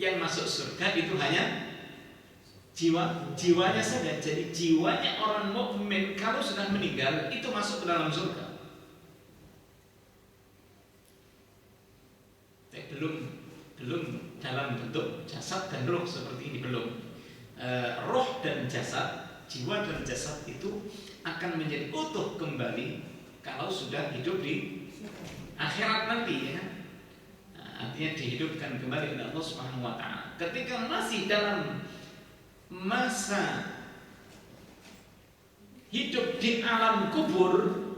Yang masuk surga itu hanya jiwanya saja. Jadi jiwanya orang mukmin kalau sudah meninggal itu masuk ke dalam surga. Belum dalam bentuk jasad dan roh seperti ini, belum. Roh dan jasad, jiwa dan jasad itu akan menjadi utuh kembali kalau sudah hidup di akhirat nanti, ya kan? Artinya dihidupkan kembali oleh Allah Subhanahu wa taala. Ketika masih dalam masa hidup di alam kubur,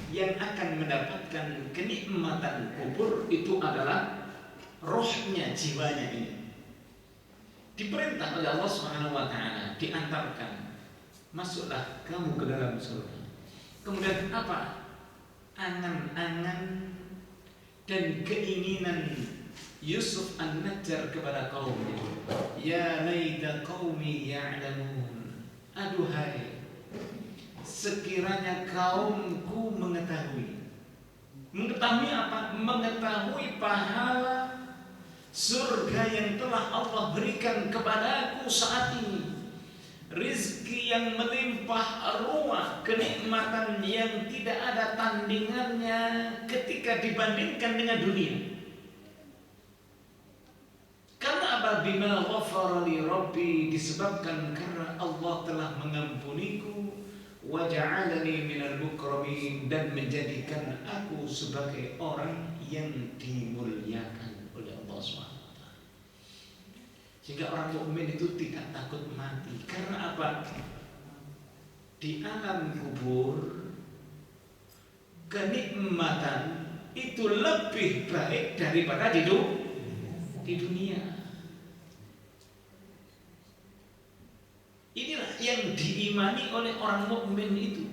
yang akan mendapatkan kenikmatan kubur itu adalah rohnya, jiwanya ini. Diperintah oleh Allah Subhanahu wa taala, diantarkan, masuklah kamu ke dalam surga. Kemudian apa? Angan-angan dan keinginan Yusuf An-Najjar kepada kaumnya. Ya laita qaumi ya'lamun. Aduhai, sekiranya kaumku mengetahui. Mengetahui apa? Mengetahui pahala surga yang telah Allah berikan kepadaku saat ini. Rizki yang melimpah ruah, kenikmatan yang tidak ada tandingannya ketika dibandingkan dengan dunia. Karena apa? Bima ghafara li Rabbi, disebabkan karena Allah telah mengampuniku, wa ja'alani minal mukramin, dan menjadikan aku sebagai orang yang dimuliakan oleh Allah SWT. Sehingga orang mukmin itu tidak takut mati. Karena apa? Di alam kubur kenikmatan itu lebih baik daripada di dunia. Inilah yang diimani oleh orang mukmin itu.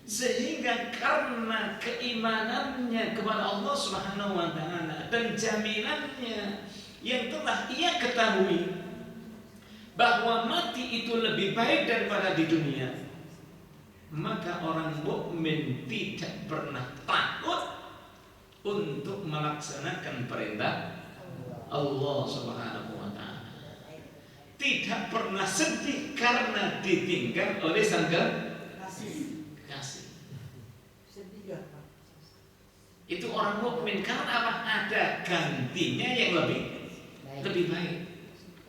Sehingga karena keimanannya kepada Allah Subhanahu wa taala dan jaminannya yang telah ia ketahui bahwa mati itu lebih baik daripada di dunia, maka orang mukmin tidak pernah takut untuk melaksanakan perintah Allah Subhanahu wa taala. Tidak pernah sedih karena ditinggal oleh sang kasih. Itu orang mukmin. Karena apa? Ada gantinya yang lebih baik.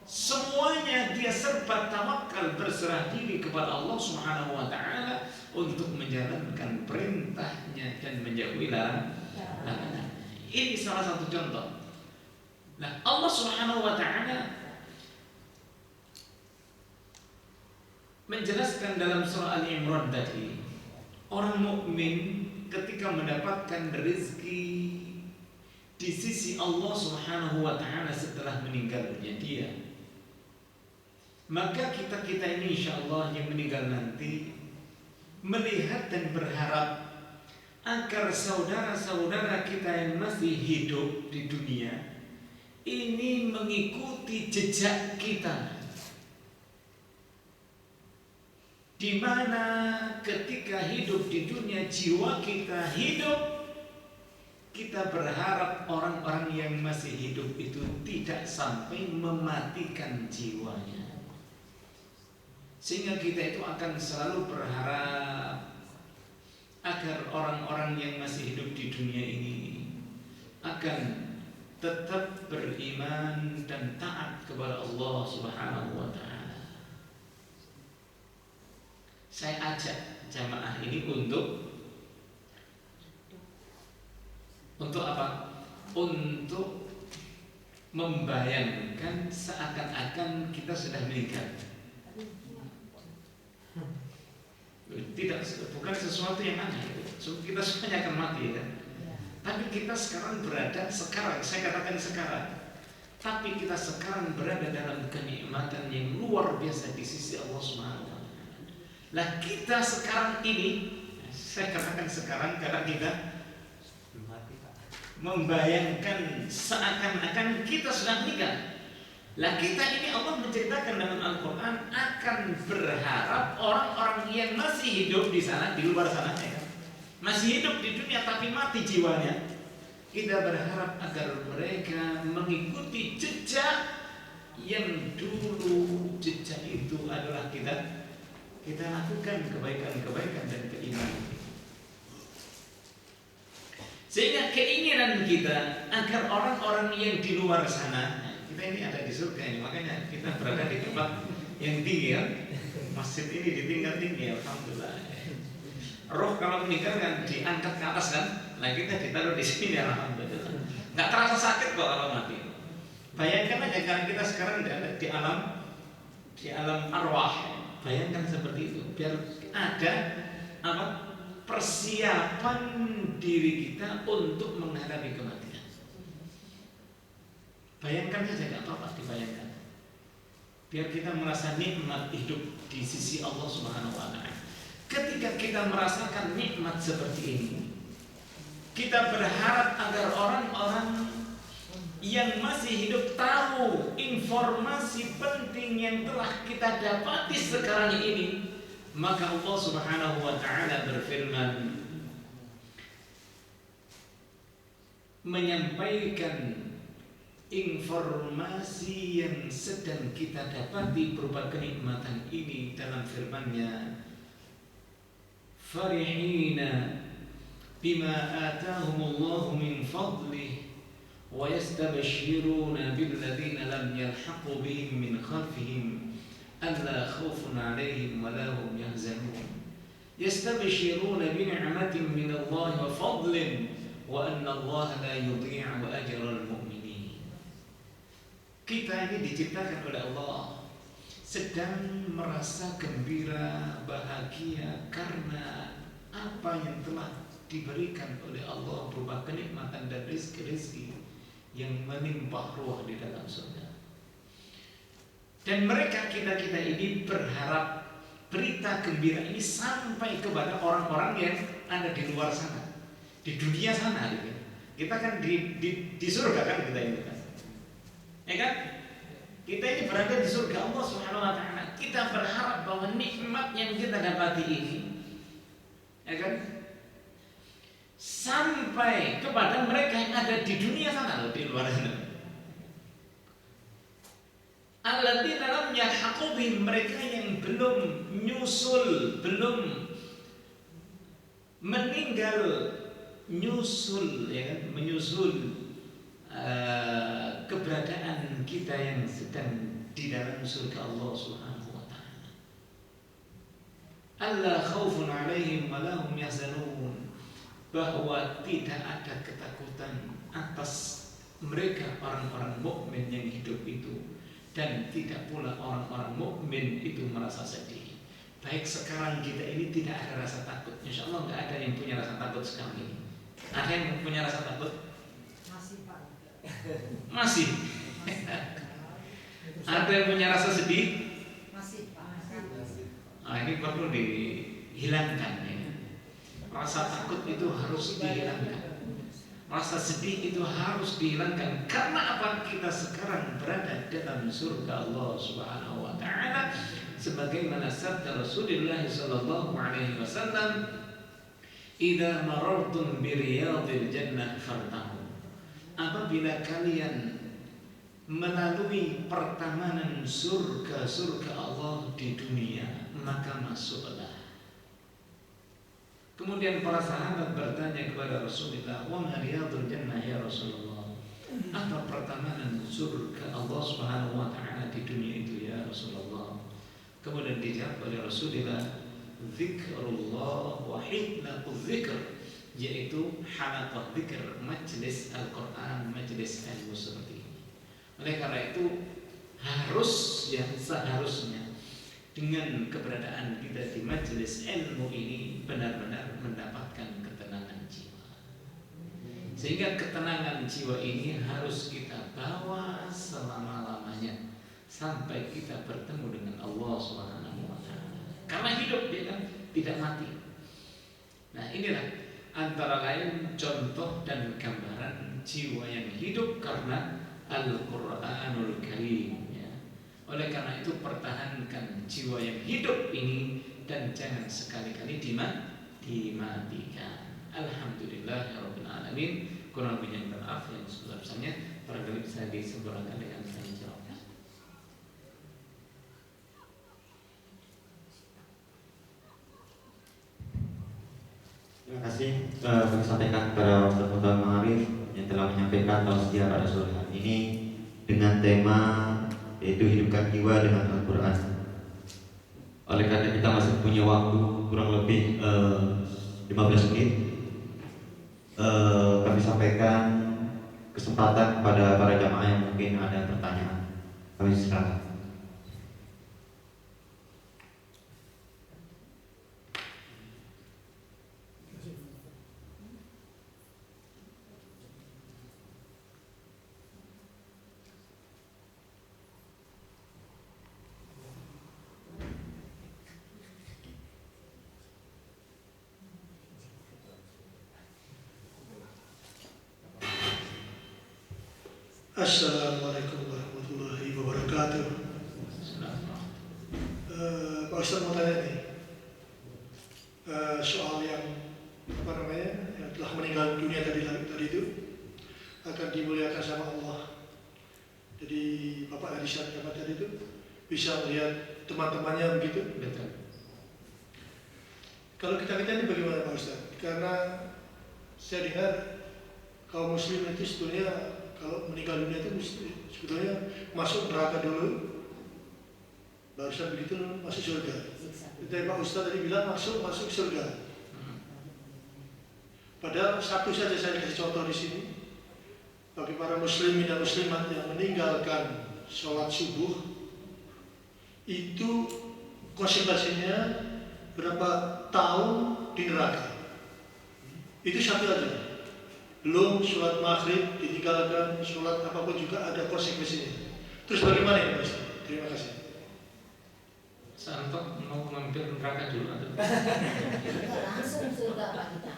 Semuanya dia serba tawakal, berserah diri kepada Allah Subhanahu wa taala untuk menjalankan perintahnya dan menjauhi larangannya. Ini salah satu contoh. Nah, Allah Subhanahu wa taala menjelaskan dalam surah Al-Imran tadi, orang mukmin ketika mendapatkan rezeki di sisi Allah Subhanahu wa taala setelah meninggalnya dia, maka kita ini insyaallah yang meninggal nanti melihat dan berharap agar saudara-saudara kita yang masih hidup di dunia ini mengikuti jejak kita, di mana ketika hidup di dunia jiwa kita hidup, kita berharap orang-orang yang masih hidup itu tidak sampai mematikan jiwanya. Sehingga kita itu akan selalu berharap agar orang-orang yang masih hidup di dunia ini akan tetap beriman dan taat kepada Allah Subhanahu wa taala. Saya ajak jamaah ini untuk apa? Untuk membayangkan seakan-akan kita sudah meninggal. Tidak, bukan sesuatu yang aneh. Kita semuanya akan mati, kan? Tapi kita sekarang saya katakan sekarang. Tapi kita sekarang berada dalam kenikmatan yang luar biasa di sisi Allah Subhanahu wa taala. Lah kita sekarang ini, saya katakan sekarang karena kita membayangkan seakan-akan kita sudah meninggal. Lah kita ini Allah menceritakan dalam Al-Quran akan berharap orang-orang yang masih hidup di sana, di luar sana, ya kan? Masih hidup di dunia tapi mati jiwanya. Kita berharap agar mereka mengikuti jejak yang dulu. Jejak itu adalah kita lakukan kebaikan-kebaikan dan keimanan. Sehingga keinginan kita agar orang-orang yang di luar sana, kita ini ada di surga ini, makanya kita berada di tempat yang tinggi ya. Masjid ini di tingkat tinggi, alhamdulillah. Roh kalau meninggal kan diangkat ke atas kan, nah kita ditaruh di sini alhamdulillah. Nggak terasa sakit kok kalau mati. Bayangkan aja karena kita sekarang di alam arwah. Bayangkan seperti itu, biar ada persiapan diri kita untuk menghadapi kematian. Bayangkan saja, nggak apa-apa dibayangkan. Biar kita merasa nikmat hidup di sisi Allah Subhanahu wa Ta'ala. Ketika kita merasakan nikmat seperti ini, kita berharap agar orang-orang yang masih hidup tahu informasi penting yang telah kita dapati sekarang ini. Maka Allah Subhanahu wa Ta'ala berfirman, menyampaikan informasi yang sedang kita dapati berupa kenikmatan ini dalam firman-Nya, farihina bima atahumullahu min fadlih wa yastabshiruna billadzina lam yalhaqu bihim min khalfihim alla khaufun 'alaihim wa la hum yahzanun yastabshiruna bi ni'matin min Allah wa fadlin wa anna Allah la yudhi'u ajral mu'minin. Kita ini diciptakan oleh Allah sedang merasa gembira, bahagia karena apa yang telah diberikan oleh Allah berupa kenikmatan dan rezeki yang menimpa ruh di dalam surga. Dan mereka kita ini berharap berita gembira ini sampai kepada orang-orang yang ada di luar sana, di dunia sana gitu. Kita kan di surga kan kita ini kan, ya kan? Kita ini berada di surga Allah Subhanahu wa Ta'ala. Kita berharap bahwa nikmat yang kita dapati ini, ya kan, sampai kepada mereka yang ada di dunia sana loh, di luar sana. Alladzina lam yalhaqu bihim, mereka yang belum nyusul, belum meninggal nyusul, ya kan, menyusul keberadaan kita yang sedang di dalam surga Allah Subhanahu wa Ta'ala. Alla khaufun 'alaihim wa la hum yahzanun, bahwa tidak ada ketakutan atas mereka orang-orang mukmin yang hidup itu, dan tidak pula orang-orang mukmin itu merasa sedih. Baik sekarang kita ini tidak ada rasa takut. Insya Allah nggak ada yang punya rasa takut sekarang ini. Ada yang punya rasa takut? Masih Pak. Masih. Ada yang punya rasa sedih? Masih Pak. Nah, ini perlu dihilangkan ya. Rasa takut itu harus dihilangkan. Rasa sedih itu harus dihilangkan. Karena apa? Kita sekarang berada dalam surga Allah Subhanahu wa Ta'ala, sebagaimana sabda Rasulullah sallallahu alaihi wasallam, "Idza marartum bi riyadil jannah fartahu." Apabila kalian melalui pertamanan surga-surga Allah di dunia, maka masuklah. Kemudian para sahabat bertanya kepada Rasulullah, "Wa ma riyadul jannah ya Rasulullah?" Apa pertamanan surga Allah Subhanahu wa Ta'ala di dunia itu ya Rasulullah? Kemudian dijawab oleh Rasulullah, "Zikrullah wa hidlatul zikr," yaitu halaqah zikr, majelis Al-Quran, majelis ilmu seperti ini. Oleh karena itu seharusnya dengan keberadaan kita di majelis ilmu ini benar-benar mendapatkan ketenangan jiwa. Sehingga ketenangan jiwa ini harus kita bawa selama-lamanya sampai kita bertemu dengan Allah Subhanahu wa Ta'ala. Karena hidup dia kan tidak mati. Nah, inilah antara lain contoh dan gambaran jiwa yang hidup karena Al-Quranul Karim. Oleh karena itu pertahankan jiwa yang hidup ini dan jangan sekali-kali dimatikan. Alhamdulillahirabbil alamin. Kurang lebihnya minta maaf, yang sebesar-besarnya barangkali bisa disempurnakan dengan saya jawabnya. Terima kasih kami sampaikan kepada Ustaz Muhammad Ma'arif yang telah menyampaikan tausiah pada sore hari ini dengan tema yaitu hidupkan jiwa dengan Al-Quran. Oleh karena kita masih punya waktu kurang lebih 15 menit, kami sampaikan kesempatan kepada para jamaah yang mungkin ada pertanyaan. Kami silakan. Assalamualaikum warahmatullahi wabarakatuh. Pak Ustaz mau tanya nih, soal yang yang telah meninggal dunia tadi itu akan dimuliakan sama Allah. Jadi Bapak tadi saat tadi itu bisa melihat teman-temannya begitu. Betul. Kalau kita ini bagaimana Pak Ustaz? Karena saya dengar kaum muslim itu sebetulnya kalau meninggal dunia itu sebetulnya masuk neraka dulu, barusan begitu masuk surga. Tapi Pak Ustaz tadi bilang masuk surga. Padahal satu saja saya kasih contoh di sini bagi para muslimin dan muslimat yang meninggalkan sholat subuh itu konsekuensinya berapa tahun di neraka. Itu satu aja. Belum sholat maghrib ditinggalkan, sholat apapun juga ada konsekuensinya. Terus bagaimana ya Pak Ustaz? Terima kasih. Santok mau mampir neraka dulu atau? Langsung surga Pak kita.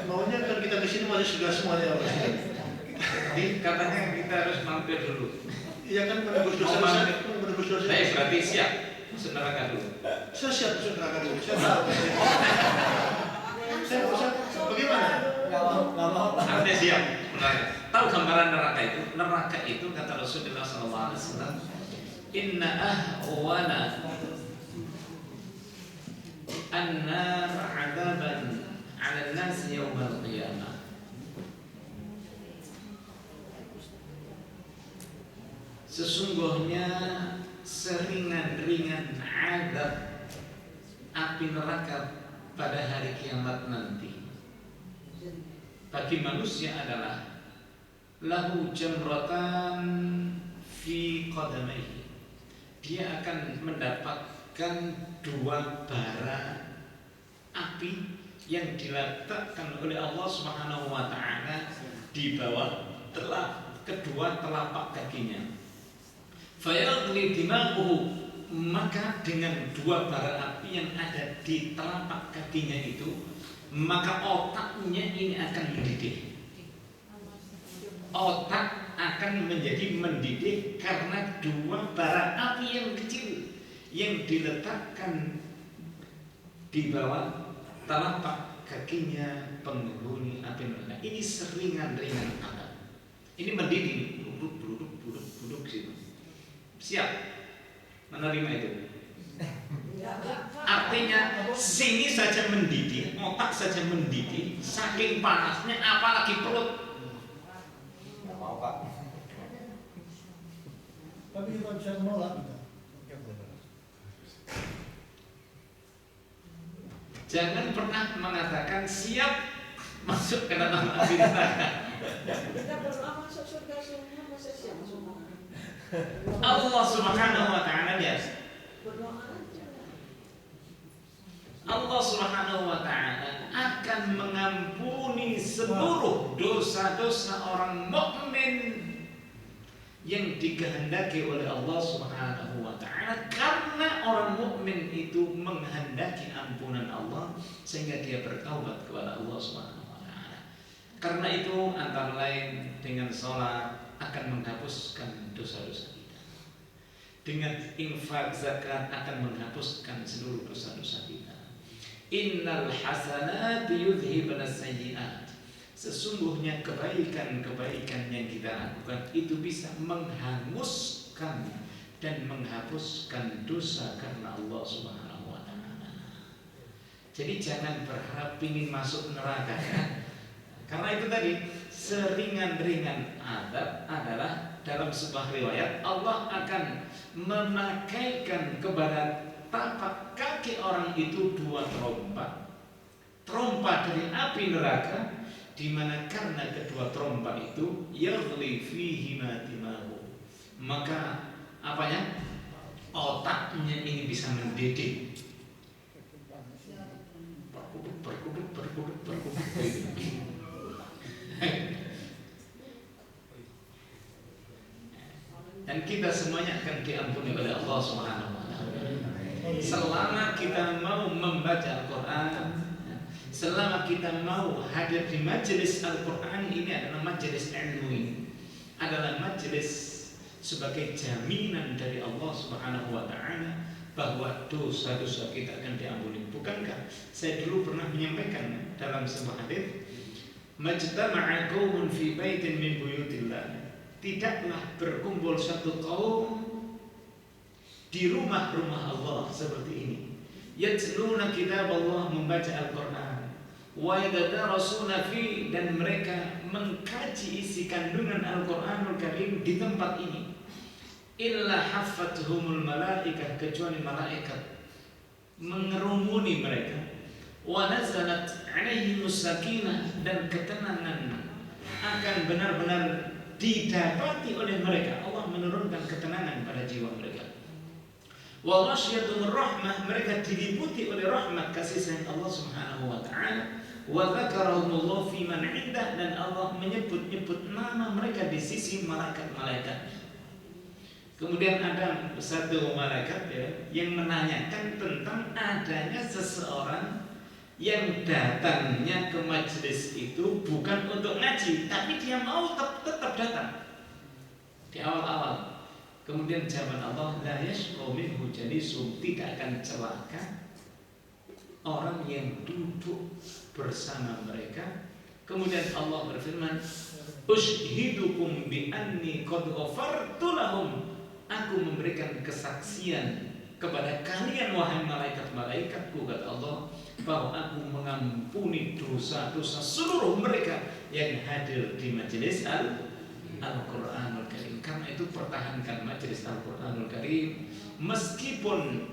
Maunya kan kita kesini masih sudah semuanya Pak Ustaz. Jadi katanya kita harus mampir dulu. Iya kan menebus dosa. Baik, berarti siap masuk neraka dulu. Saya siap masuk neraka dulu. Saya tahu. Saya bagaimana? Artinya siap neraka. Tahu gambaran neraka itu? Neraka itu kata Rasulullah SAW, Inna ahwana an-nar 'adaban 'ala an-nas yaumal qiyamah. Sesungguhnya seringan-ringan azab api neraka pada hari kiamat nanti bagi manusia adalah lahu jamratan fi qadamaihi. Dia akan mendapatkan dua bara api yang diletakkan oleh Allah Subhanahu wa taala di bawah kedua telapak kakinya. Fayagli dimaghuhu, maka dengan dua bara api yang ada di telapak kakinya itu, maka otaknya ini akan mendidih. Otak akan menjadi mendidih karena dua bara api yang kecil yang diletakkan di bawah telapak kakinya penghuni api neraka. Ini seringan-ringan akan. Ini mendidih, duduk situ. Siap menerima itu. Artinya sini saja mendidih, otak saja mendidih, saking panasnya, apalagi perut. Nggak mau Pak. Tapi kita bisa menolak. Jangan pernah mengatakan siap masuk ke dalam api neraka. Kita berdoa masuk surga semua, masa siap masuk neraka? Allah Subhanahu wa taala biasa. Berdoa aja. Allah Subhanahu wa taala akan mengampuni seluruh dosa-dosa orang mukmin yang dikehendaki oleh Allah Subhanahu wa taala karena orang mukmin itu menghendaki ampunan Allah sehingga dia bertaubat kepada Allah Subhanahu wa taala. Karena itu antara lain dengan salat akan menghapuskan dosa-dosa kita. Dengan infak zakat akan menghapuskan seluruh dosa-dosa kita. Innal hasanati yudhibna sayyi'at. Sesungguhnya kebaikan-kebaikan yang kita lakukan itu bisa menghanguskan dan menghapuskan dosa karena Allah Subhanahu wa taala. Jadi jangan berharap ingin masuk neraka ya. Karena itu tadi seringan-ringan adab adalah dalam sebuah riwayat Allah akan memakaikan kepada tapak kaki orang itu 2 trompa dari api neraka, di mana karena kedua trompa itu yaghli fihi ma dimahu, maka apanya, otaknya ini bisa mendidih, berkuduk dan kita semuanya akan diampuni oleh Allah Subhanahu wa taala selama kita mau membaca Al-Qur'an. Selama kita mau hadir di majelis Al-Quran, ini adalah majelis ilmu, ini adalah majelis sebagai jaminan dari Allah Subhanahu wa taala bahwa dosa-dosa kita akan diampuni. Bukankah saya dulu pernah menyampaikan dalam sebuah hadis, majtama'a qaumun fi baitin min buyutillah, tidaklah berkumpul satu kaum di rumah-rumah Allah seperti ini, yatluna kitab Allah, membaca Al-Quran, wa yatadarasuna fi, dan mereka mengkaji isi kandungan Al-Qur'anul Karim di tempat ini, illa haffathumul malaikah, kecuali malaikat mengerumuni mereka, wa nazalat alaihimus sakinah, dan ketenangan akan benar-benar didapati oleh mereka. Allah menurunkan ketenangan pada jiwa mereka. Wa ghasyiyatumur rahmah, mereka diliputi oleh rahmat kasih sayang Allah Subhanahu wa taala. Wa dzakarahumullah fi man 'indah, dan Allah menyebut-nyebut nama mereka di sisi malaikat-malaikat. Kemudian ada satu malaikat ya, yang menanyakan tentang adanya seseorang yang datangnya ke majelis itu bukan untuk ngaji, tapi dia mau tetap datang di awal-awal. Kemudian jawaban Allah, la yashqa minhu jalisum, tidak akan celaka orang yang duduk bersama mereka. Kemudian Allah berfirman, ushhidukum bi anni qad ghafartu lahum, aku memberikan kesaksian kepada kalian wahai malaikat-malaikatku, kata Allah, bahwa aku mengampuni dosa-dosa seluruh mereka yang hadir di majelis Al-Qur'anul Karim. Karena itu pertahankan majelis Al-Qur'anul Karim meskipun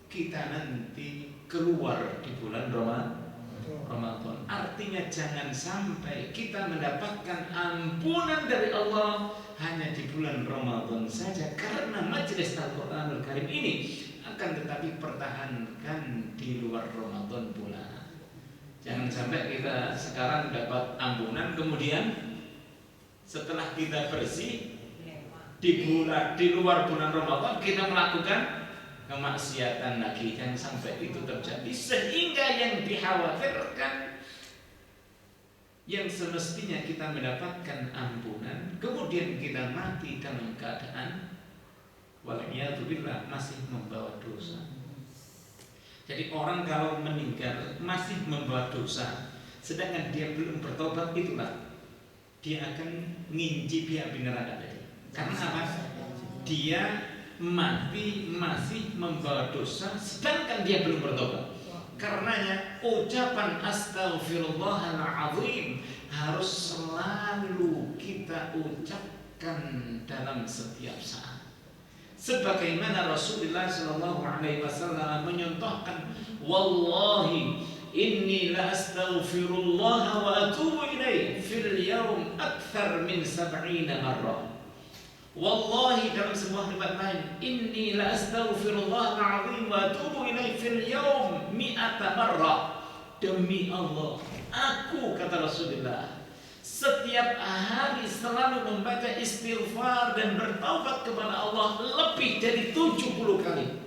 kita nanti keluar di bulan Ramadan. Artinya jangan sampai kita mendapatkan ampunan dari Allah hanya di bulan Ramadan saja, karena majelis Al-Qur'anul Karim ini akan tetapi pertahankan di luar Ramadan pula. Jangan sampai kita sekarang dapat ampunan, kemudian setelah kita bersih di luar bulan Ramadan kita melakukan kemaksiatan lagi. Jangan sampai itu terjadi, sehingga yang dikhawatirkan yang semestinya kita mendapatkan ampunan, kemudian kita mati dalam keadaan waliyadzubillah masih membawa dosa. Jadi orang kalau meninggal masih membawa dosa, sedangkan dia belum bertobat, itulah dia akan ngincip api neraka tadi. Karena apa? Dia mati masih membawa dosa, sedangkan dia belum bertobat. Karenanya ucapan astaghfirullahaladzim harus selalu kita ucapkan dalam setiap saat. Sebagaimana Rasulullah SAW menyontohkan, wallahi inni la astaghfirullah wa atubu ilaih fil yawm akthar min 70 marrah. Wallahi, dalam sebuah riwayat lain, inni la astaghfirullah al-azim wa atubu ilaih fil yawm 100 marrah. Demi Allah, aku, kata Rasulullah, setiap hari selalu membaca istighfar dan bertaubat kepada Allah lebih dari 70 kali.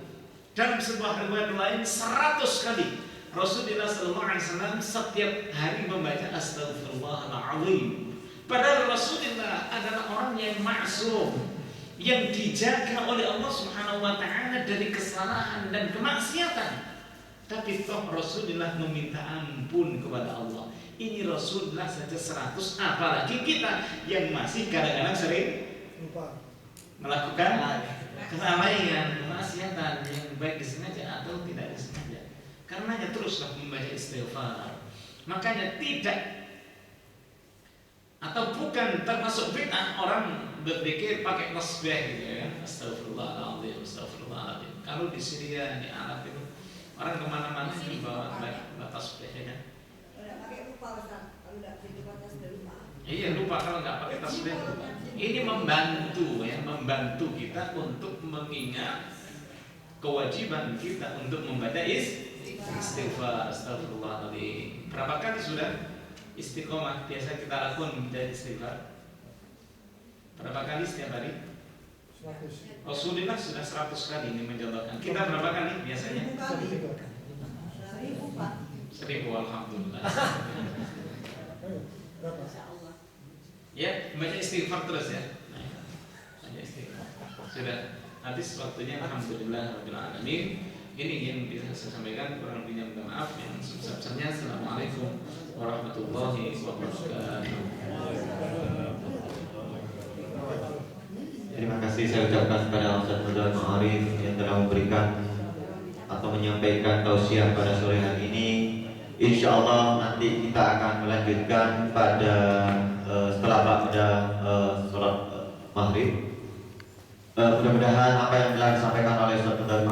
Dalam sebuah riwayat lain 100 kali. Rasulullah SAW setiap hari membaca astaghfirullahaladzim. Padahal Rasulullah adalah orang yang maksum, yang dijaga oleh Allah Subhanahu wa taala dari kesalahan dan kemaksiatan. Tapi toh Rasulullah meminta ampun kepada Allah. Ini Rasulullah saja 100, apalagi kita yang masih kadang-kadang sering Lupa. melakukan kelalaian, kemaksiatan yang baik disengaja atau tidak disengaja. Karenanya teruslah membaca istighfar. Makanya tidak atau bukan termasuk bid'ah orang berpikir pakai tasbih gitu ya. Astagfirullahaladzim, astagfirullahaladzim. Kalau di Syria, di Arab itu orang kemana-mana bawa tasbih ya kan. Tidak pakai lupa Ustaz. Kalau tidak pakai tasbih lupa. Iya lupa kalau nggak pakai tasbih. Ini membantu ya, membantu kita untuk mengingat kewajiban kita untuk membaca istighfar. Astagfirullahaladzim. Berapa kali sudah istiqomah biasa kita lakukan membaca istighfar? Berapa kali setiap hari? 100. Rasulullah sudah 100 kali ini mencontohkan. Kita berapa kali biasanya? 1000 Pak. 1000, alhamdulillah. Berapa? Insyaallah. Ya, baca istighfar terus ya. Baca istighfar. Sudah habis waktunya, alhamdulillah rabbil alamin. Ini yang bisa saya sampaikan, kurang lebihnya minta maaf. Yang sebesar-besarnya, assalamualaikum warahmatullahi wabarakatuh. Terima kasih saya ucapkan kepada Ustaz Abdul Ma'arif yang telah memberikan atau menyampaikan tausiah pada sore hari ini. Insya Allah nanti kita akan melanjutkan pada setelah sholat maghrib. Mudah-mudahan apa yang telah disampaikan oleh Ustaz Abdul